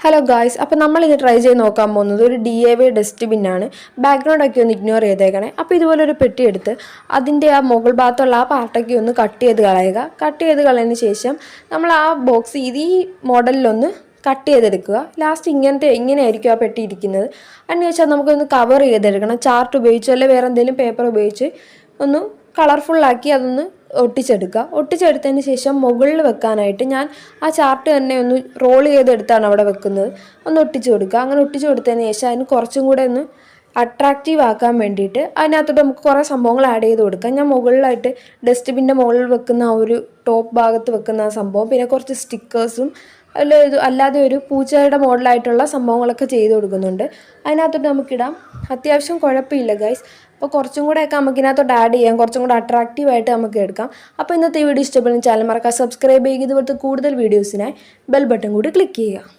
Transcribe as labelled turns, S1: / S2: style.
S1: Hello guys, അപ്പോൾ നമ്മളിത് try ചെയ്ത് നോക്കാൻ പോകുന്നത് ഒരു DIY ഡസ്റ്റ്ബിന്നാണ്. ബാക്ക്ഗ്രൗണ്ടൊക്കെ ഒന്ന് ഇഗ്നോർ ചെയ്തേക്കണേ. അപ്പോൾ ഇതുപോലൊരു പെട്ടി എടുത്ത് അതിൻ്റെ ആ മുകൾ ഭാഗത്തുള്ള ആ പാർട്ടൊക്കെ ഒന്ന് കട്ട് ചെയ്ത് കളയുക. കട്ട് ചെയ്ത് കളഞ്ഞതിന് ശേഷം നമ്മൾ ആ ബോക്സ് ഈ മോഡലിലൊന്ന് കട്ട് ചെയ്തെടുക്കുക. ലാസ്റ്റ് ഇങ്ങനെയായിരിക്കും ആ പെട്ടി ഇരിക്കുന്നത്. അതിന് ശേഷം നമുക്കൊന്ന് കവർ ചെയ്തെടുക്കണം. ചാർട്ട് ഉപയോഗിച്ചോ അല്ലെങ്കിൽ വേറെ എന്തെങ്കിലും പേപ്പർ ഉപയോഗിച്ച് ഒന്ന് കളർഫുള്ളാക്കി അതൊന്ന് ഒട്ടിച്ചെടുത്തതിന് ശേഷം മുകളിൽ വെക്കാനായിട്ട് ഞാൻ ആ ചാർട്ട് തന്നെ ഒന്ന് റോൾ ചെയ്തെടുത്താണ് അവിടെ വെക്കുന്നത്. ഒന്ന് ഒട്ടിച്ചു കൊടുക്കുക. അങ്ങനെ ഒട്ടിച്ചു കൊടുത്തതിന് ശേഷം അതിന് കുറച്ചും കൂടെ ഒന്ന് അട്രാക്റ്റീവ് ആക്കാൻ വേണ്ടിയിട്ട് അതിനകത്തോട്ട് നമുക്ക് കുറേ സംഭവങ്ങൾ ആഡ് ചെയ്ത് കൊടുക്കാം. ഞാൻ മുകളിലായിട്ട് ഡസ്റ്റ്ബിൻ്റെ മുകളിൽ വെക്കുന്ന ആ ഒരു ടോപ്പ് ഭാഗത്ത് വെക്കുന്ന ആ സംഭവം, പിന്നെ കുറച്ച് സ്റ്റിക്കേഴ്സും അല്ലാതെ ഒരു പൂച്ചയുടെ മോഡലായിട്ടുള്ള സംഭവങ്ങളൊക്കെ ചെയ്ത് കൊടുക്കുന്നുണ്ട്. അതിനകത്തോട്ട് നമുക്കിടാം. അത്യാവശ്യം കുഴപ്പമില്ല ഗൈസ്. അപ്പോൾ കുറച്ചും കൂടെയൊക്കെ നമുക്കിതിനകത്തോട്ട് ആഡ് ചെയ്യാം, കുറച്ചും കൂടെ അട്രാക്റ്റീവായിട്ട് നമുക്ക് എടുക്കാം. അപ്പോൾ ഇന്നത്തെ വീഡിയോ ഇഷ്ടപ്പെടുന്ന ചാനൽ മറക്കാതെ സബ്സ്ക്രൈബ് ചെയ്യുക. ഇതുപോലത്തെ കൂടുതൽ വീഡിയോസിനായി ബെൽ ബട്ടൺ കൂടി ക്ലിക്ക് ചെയ്യുക.